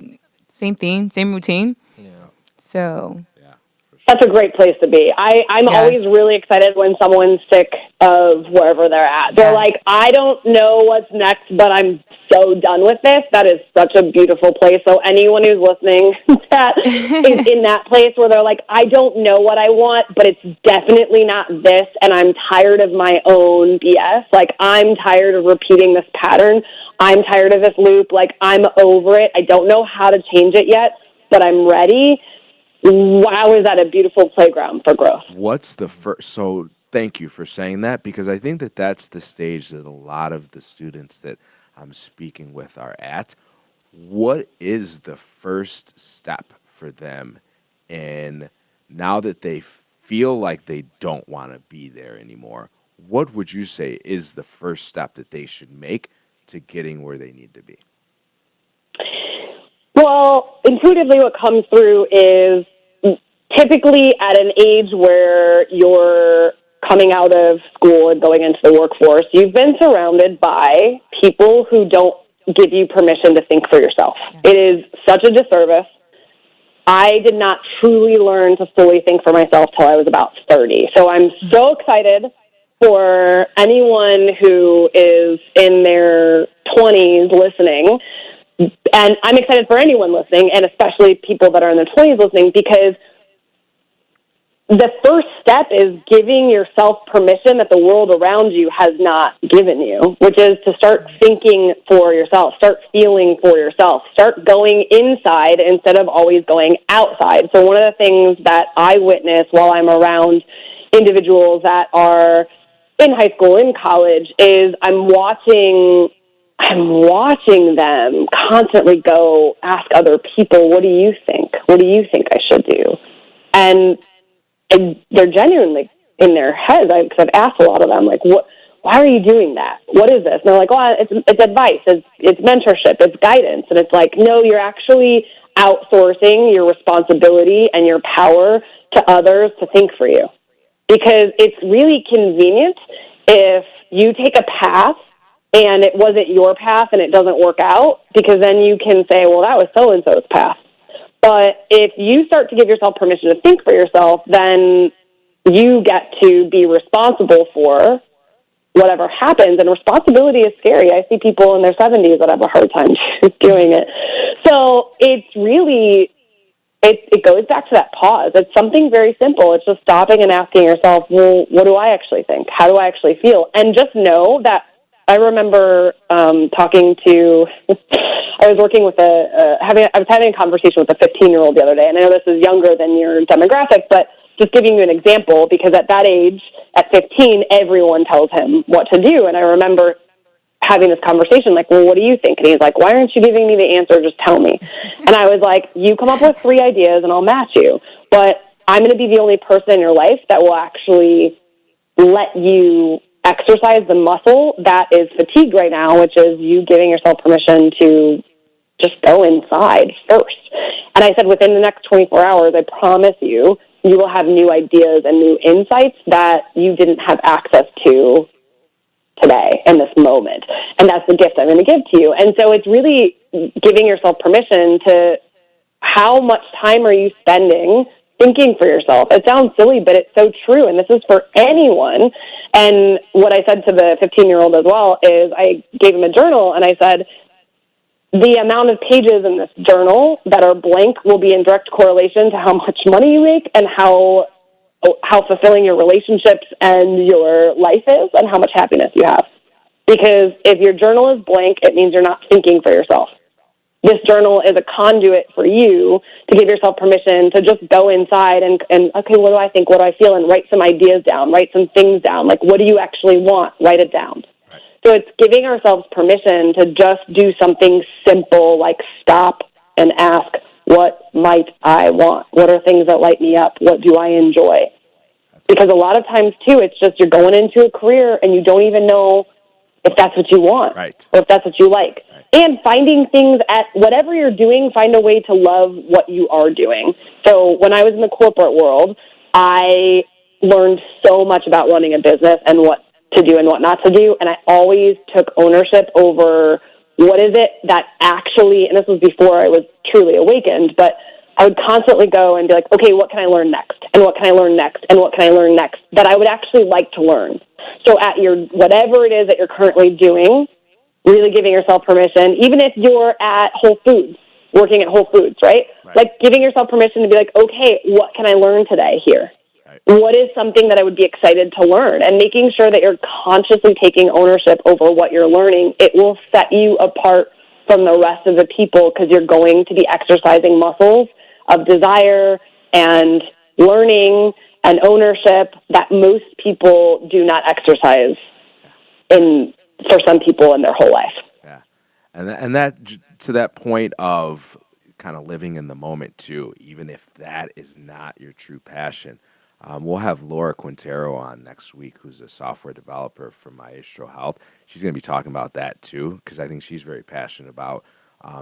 Same theme, same routine. Yeah. So. That's a great place to be. I'm always really excited when someone's sick of wherever they're at. They're like, I don't know what's next, but I'm so done with this. That is such a beautiful place. So anyone who's listening that is in that place where they're like, I don't know what I want, but it's definitely not this, and I'm tired of my own BS. Like, I'm tired of repeating this pattern. I'm tired of this loop. Like, I'm over it. I don't know how to change it yet, but I'm ready. Wow, is that a beautiful playground for growth? What's the first? So thank you for saying that, because I think that that's the stage that a lot of the students that I'm speaking with are at. What is the first step for them? And now that they feel like they don't want to be there anymore, what would you say is the first step that they should make to getting where they need to be? Well, intuitively what comes through is typically at an age where you're coming out of school and going into the workforce, you've been surrounded by people who don't give you permission to think for yourself. Yes. It is such a disservice. I did not truly learn to fully think for myself till I was about 30. So I'm so excited for anyone who is in their 20s listening. And I'm excited for anyone listening, and especially people that are in their 20s listening, because the first step is giving yourself permission that the world around you has not given you, which is to start thinking for yourself, start feeling for yourself, start going inside instead of always going outside. So one of the things that I witness while I'm around individuals that are in high school, in college, is I'm watching them constantly go ask other people, what do you think? What do you think I should do? And they're genuinely in their heads, because I've asked a lot of them, like, why are you doing that? What is this? And they're like, well, it's advice, it's mentorship, it's guidance. And it's like, no, you're actually outsourcing your responsibility and your power to others to think for you. Because it's really convenient if you take a path and it wasn't your path and it doesn't work out, because then you can say, well, that was so-and-so's path. But if you start to give yourself permission to think for yourself, then you get to be responsible for whatever happens. And responsibility is scary. I see people in their 70s that have a hard time doing it. So it's really, it goes back to that pause. It's something very simple. It's just stopping and asking yourself, well, what do I actually think? How do I actually feel? And just know that I remember talking to, I was working with I was having a conversation with a 15-year-old the other day, and I know this is younger than your demographic, but just giving you an example, because at that age, at 15, everyone tells him what to do. And I remember having this conversation, like, well, what do you think? And he's like, why aren't you giving me the answer? Just tell me. And I was like, you come up with 3 ideas and I'll match you. But I'm going to be the only person in your life that will actually let you exercise the muscle that is fatigued right now, which is you giving yourself permission to just go inside first. And I said, within the next 24 hours, I promise you, you will have new ideas and new insights that you didn't have access to today in this moment. And that's the gift I'm going to give to you. And so it's really giving yourself permission to, how much time are you spending thinking for yourself? It sounds silly, but it's so true. And this is for anyone. And what I said to the 15-year-old as well is I gave him a journal and I said, the amount of pages in this journal that are blank will be in direct correlation to how much money you make and how fulfilling your relationships and your life is and how much happiness you have. Because if your journal is blank, it means you're not thinking for yourself. This journal is a conduit for you to give yourself permission to just go inside and okay, what do I think? What do I feel? And write some ideas down, write some things down. Like, what do you actually want? Write it down. So it's giving ourselves permission to just do something simple like stop and ask, what might I want? What are things that light me up? What do I enjoy? Because a lot of times, too, it's just you're going into a career and you don't even know if that's what you want or if that's what you like. And finding things at whatever you're doing, find a way to love what you are doing. So when I was in the corporate world, I learned so much about running a business and what to do and what not to do. And I always took ownership over what is it that actually, and this was before I was truly awakened, but I would constantly go and be like, okay, what can I learn next? And what can I learn next? And what can I learn next that I would actually like to learn? So at your, whatever it is that you're currently doing, really giving yourself permission, even if you're at Whole Foods, working at Whole Foods, right? Like giving yourself permission to be like, okay, what can I learn today here? What is something that I would be excited to learn? And making sure that you're consciously taking ownership over what you're learning, it will set you apart from the rest of the people because you're going to be exercising muscles of desire and learning and ownership that most people do not exercise for some people in their whole life. Yeah. And that to that point of kind of living in the moment too, even if that is not your true passion. We'll have Laura Quintero on next week, who's a software developer for Maestro Health. She's going to be talking about that too, because I think she's very passionate about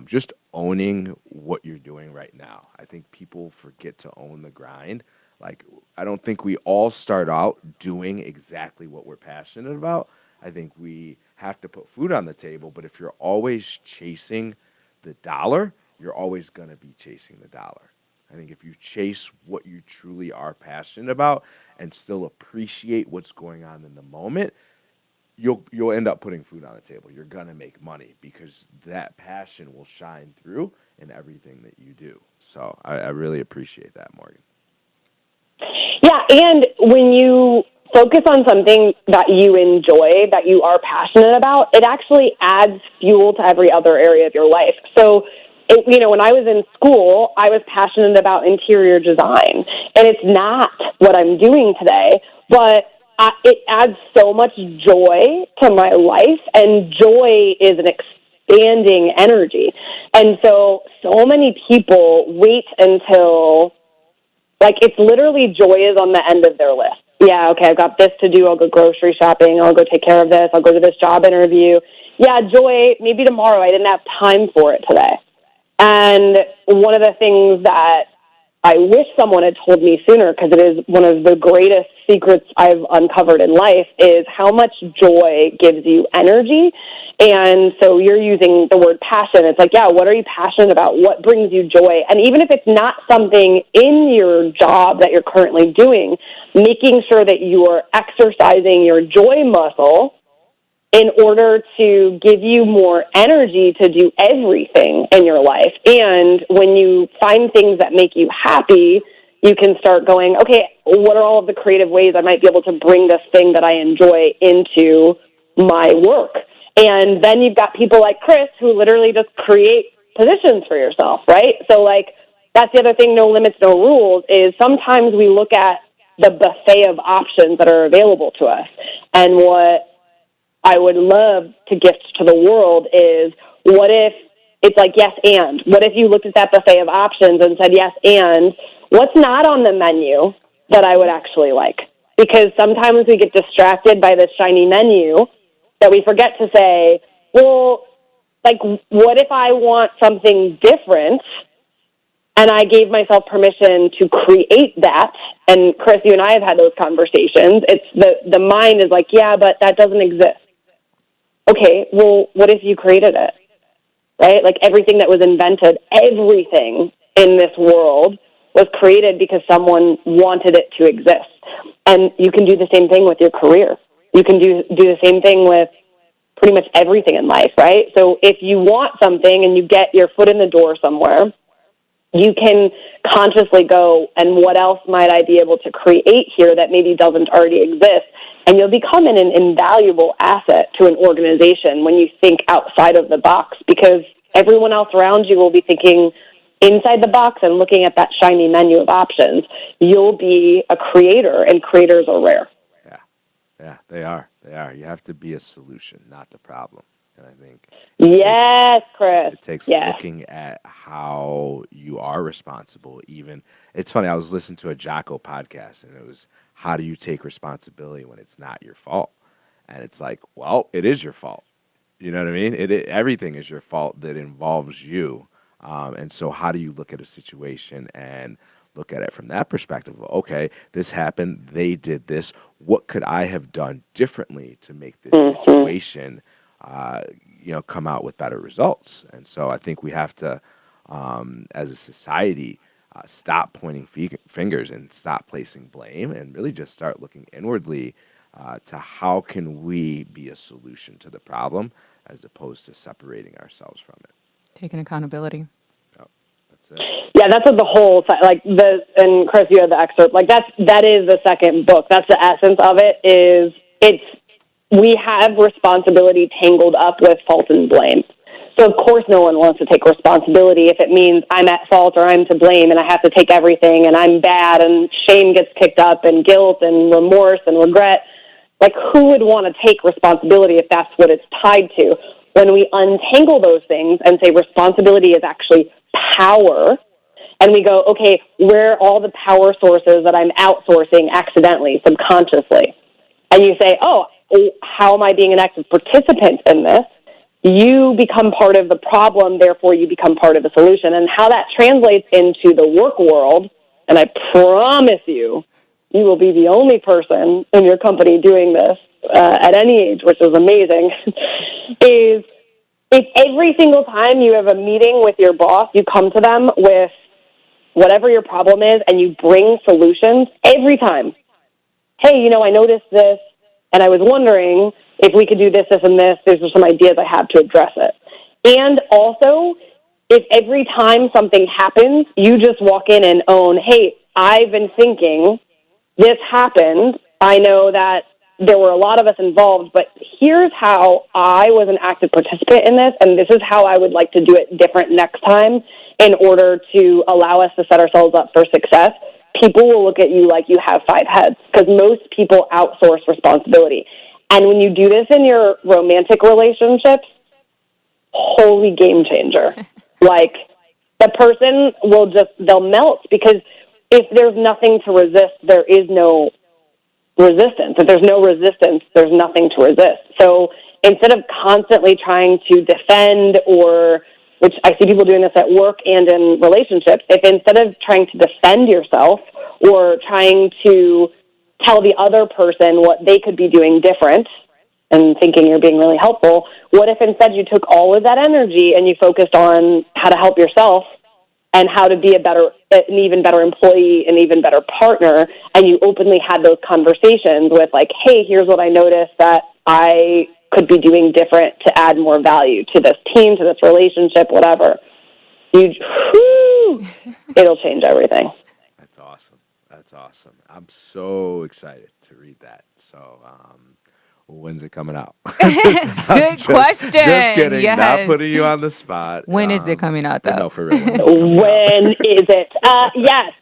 just owning what you're doing right now. I think people forget to own the grind. Like, I don't think we all start out doing exactly what we're passionate about. I think we have to put food on the table, but if you're always chasing the dollar, you're always going to be chasing the dollar. I think if you chase what you truly are passionate about and still appreciate what's going on in the moment, you'll end up putting food on the table. You're going to make money because that passion will shine through in everything that you do. So I really appreciate that, Morgan. Yeah, and when you focus on something that you enjoy, that you are passionate about, it actually adds fuel to every other area of your life. So when I was in school, I was passionate about interior design, and it's not what I'm doing today, but it adds so much joy to my life, and joy is an expanding energy. And so many people wait until, it's literally joy is on the end of their list. Yeah, okay, I've got this to do. I'll go grocery shopping. I'll go take care of this. I'll go to this job interview. Yeah, joy, maybe tomorrow. I didn't have time for it today. And one of the things that I wish someone had told me sooner, because it is one of the greatest secrets I've uncovered in life, is how much joy gives you energy. And so you're using the word passion. It's like, yeah, what are you passionate about? What brings you joy? And even if it's not something in your job that you're currently doing, making sure that you are exercising your joy muscle in order to give you more energy to do everything in your life. And when you find things that make you happy, you can start going, okay, what are all of the creative ways I might be able to bring this thing that I enjoy into my work? And then you've got people like Chris who literally just create positions for yourself, right? So, that's the other thing, no limits, no rules, is sometimes we look at the buffet of options that are available to us. And what I would love to gift to the world is, what if it's like yes and? What if you looked at that buffet of options and said yes and? What's not on the menu that I would actually like? because sometimes we get distracted by this shiny menu that we forget to say, well, like, what if I want something different? And I gave myself permission to create that. And Chris, you and I have had those conversations. It's the mind is like, yeah, but that doesn't exist. Okay, well, what if you created it? Right? Like everything that was invented, everything in this world was created because someone wanted it to exist. And you can do the same thing with your career. You can do the same thing with pretty much everything in life, right? So if you want something and you get your foot in the door somewhere, you can consciously go, and what else might I be able to create here that maybe doesn't already exist? And you'll become an invaluable asset to an organization when you think outside of the box, because everyone else around you will be thinking inside the box and looking at that shiny menu of options. You'll be a creator, and creators are rare. Yeah, they are. They are. You have to be a solution, not the problem. And I think Chris. It takes looking at how you are responsible. Even it's funny. I was listening to a Jocko podcast, and it was, how do you take responsibility when it's not your fault? And it's like, well, it is your fault. You know what I mean? Everything is your fault that involves you. And so, how do you look at a situation and look at it from that perspective? Okay, this happened. They did this. What could I have done differently to make this situation, come out with better results? And so I think we have to, as a society, stop pointing fingers and stop placing blame, and really just start looking inwardly to how can we be a solution to the problem, as opposed to separating ourselves from it. Taking accountability. That's it. Yeah, that's what the whole, like, and Chris, you had the excerpt, like, that is the second book. That's the essence of it, we have responsibility tangled up with fault and blame. So, of course, no one wants to take responsibility if it means I'm at fault or I'm to blame and I have to take everything and I'm bad and shame gets kicked up and guilt and remorse and regret. Like, who would want to take responsibility if that's what it's tied to? When we untangle those things and say responsibility is actually power, and we go, okay, where are all the power sources that I'm outsourcing accidentally, subconsciously? And you say, oh, how am I being an active participant in this? You become part of the problem, therefore you become part of the solution. And how that translates into the work world, and I promise you will be the only person in your company doing this at any age, which is amazing, is if every single time you have a meeting with your boss, you come to them with whatever your problem is and you bring solutions every time. Hey, I noticed this, and I was wondering if we could do this, this, and this. These are some ideas I have to address it. And also, if every time something happens, you just walk in and own, hey, I've been thinking this happened. I know that there were a lot of us involved, but here's how I was an active participant in this, and this is how I would like to do it different next time in order to allow us to set ourselves up for success. People will look at you like you have 5 heads, because most people outsource responsibility. And when you do this in your romantic relationships, holy game changer. Like, the person they'll melt, because if there's nothing to resist, there is no resistance. If there's no resistance, there's nothing to resist. So instead of constantly trying to defend, or, which I see people doing this at work and in relationships, if instead of trying to defend yourself or trying to tell the other person what they could be doing different and thinking you're being really helpful, what if instead you took all of that energy and you focused on how to help yourself and how to be an even better employee, an even better partner, and you openly had those conversations with, like, hey, here's what I noticed that I could be doing different to add more value to this team, to this relationship, whatever. It'll change everything. That's awesome. That's awesome. I'm so excited to read that. So, when's it coming out? Good question. Just kidding. Yes. Not putting you on the spot. When is it coming out, though? No, for real. When is it?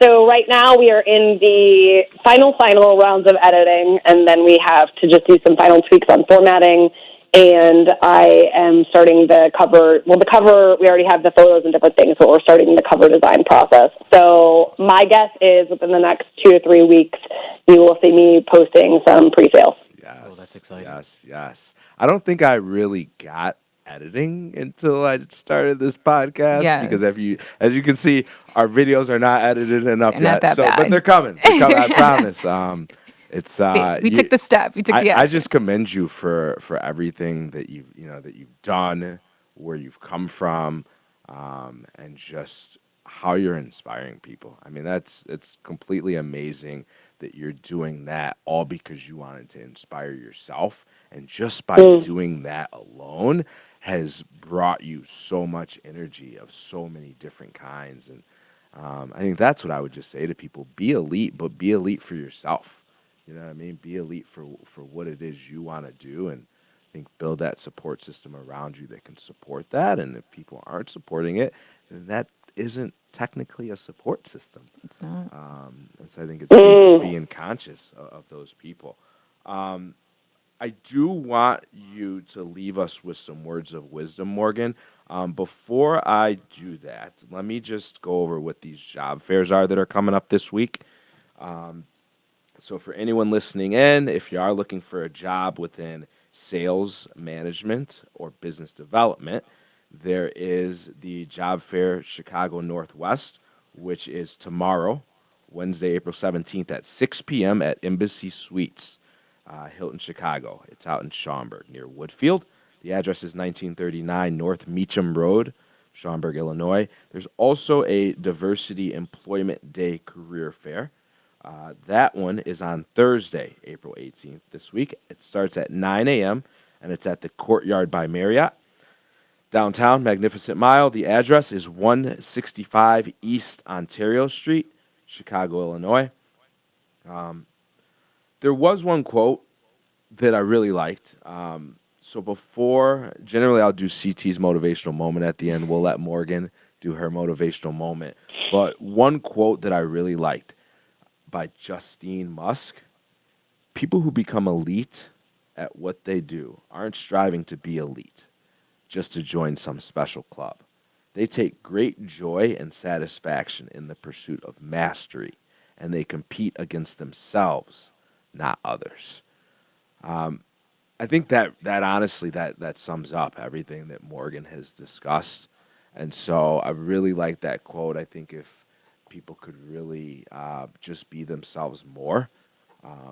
So right now we are in the final rounds of editing, and then we have to just do some final tweaks on formatting and I am starting the cover. Well, the cover, we already have the photos and different things, but we're starting the cover design process. So my guess is within the next 2 to 3 weeks, you will see me posting some pre-sales. Yes. Oh, that's exciting. Yes. I don't think I really got editing until I started this podcast because Yes. as you can see, our videos are not edited and up They're not yet. that But bad. they're coming. They're coming. I promise. It's We took the step. We took the action. I just commend you for everything that you've done, where you've come from, and just how you're inspiring people. I mean, it's completely amazing that you're doing that all because you wanted to inspire yourself, and just by doing that alone has brought you so much energy of so many different kinds. And I think that's what I would just say to people: be elite, but be elite for yourself. You know what I mean? Be elite for what it is you want to do, and I think build that support system around you that can support that. And if people aren't supporting it, then that isn't technically a support system. It's not. And so I think it's being conscious of those people. I do want you to leave us with some words of wisdom, Morgan. Before I do that, let me just go over what these job fairs are that are coming up this week. So for anyone listening in, if you are looking for a job within sales management or business development, there is the Job Fair Chicago Northwest, which is tomorrow, Wednesday, April 17th at 6 p.m. at Embassy Suites, Hilton, Chicago. It's out in Schaumburg near Woodfield. The address is 1939 North Meacham Road, Schaumburg, Illinois. There's also a Diversity Employment Day Career Fair. That one is on Thursday, April 18th this week. It starts at 9 a.m., and it's at the Courtyard by Marriott, downtown, Magnificent Mile. The address is 165 East Ontario Street, Chicago, Illinois. There was one quote that I really liked. Generally I'll do CT's motivational moment at the end. We'll let Morgan do her motivational moment. But one quote that I really liked by Justine Musk: people who become elite at what they do aren't striving to be elite just to join some special club. They take great joy and satisfaction in the pursuit of mastery, and they compete against themselves, not others. I think that honestly, that sums up everything that Morgan has discussed. And so I really like that quote. I think if people could really just be themselves more,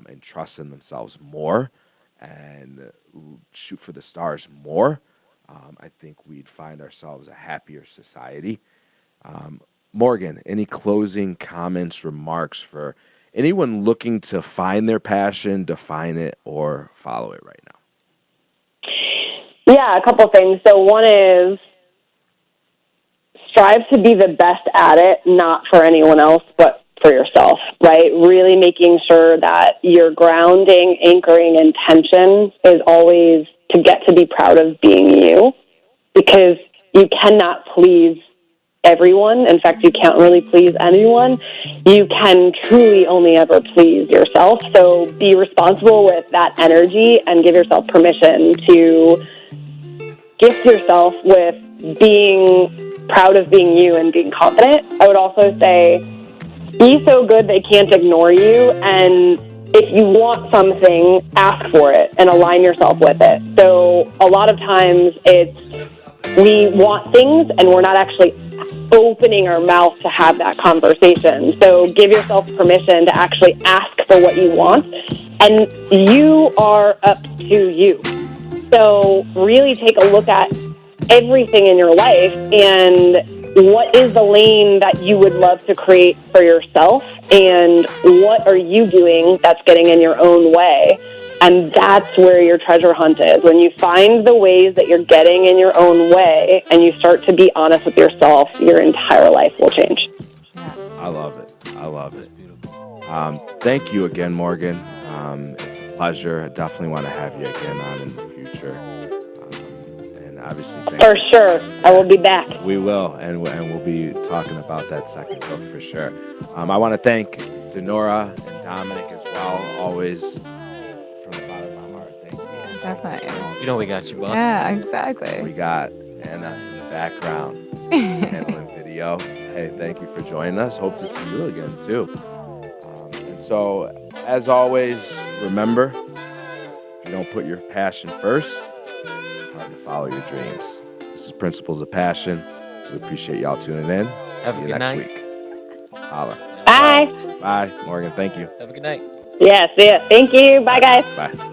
and trust in themselves more, and shoot for the stars more, I think we'd find ourselves a happier society. Morgan, any closing comments, remarks for anyone looking to find their passion, define it, or follow it right now? Yeah, a couple things. So one is strive to be the best at it, not for anyone else, but for yourself, right? Really making sure that your grounding, anchoring, intention is always to get to be proud of being you, because you cannot please everyone. In fact, you can't really please anyone. You can truly only ever please yourself. So be responsible with that energy and give yourself permission to gift yourself with being proud of being you and being confident. I would also say, be so good they can't ignore you, and if you want something, ask for it and align yourself with it. So a lot of times we want things and we're not actually opening our mouth to have that conversation. So give yourself permission to actually ask for what you want, and you are up to you. So really take a look at everything in your life and what is the lane that you would love to create for yourself, and what are you doing that's getting in your own way. And that's where your treasure hunt is. When you find the ways that you're getting in your own way and you start to be honest with yourself, your entire life will change. I love it. Thank you again, Morgan. It's a pleasure. I definitely want to have you again on in the future. And obviously, for sure, I will be back. We will, and we'll be talking about that second book for sure. I want to thank Denora and Dominic as well. Always from the bottom of my heart, thank you. Definitely. You know we got you, boss. Yeah, exactly. We got Anna in the background handling video. Hey, thank you for joining us. Hope to see you again, too. And so, as always, remember, if you don't put your passion first, it's hard to follow your dreams. This is Principles of Passion. We appreciate y'all tuning in. Have a See you good next night. week. Holla. Bye. Bye, Morgan. Thank you. Have a good night. Yeah, see ya. Thank you. Bye, guys. Bye.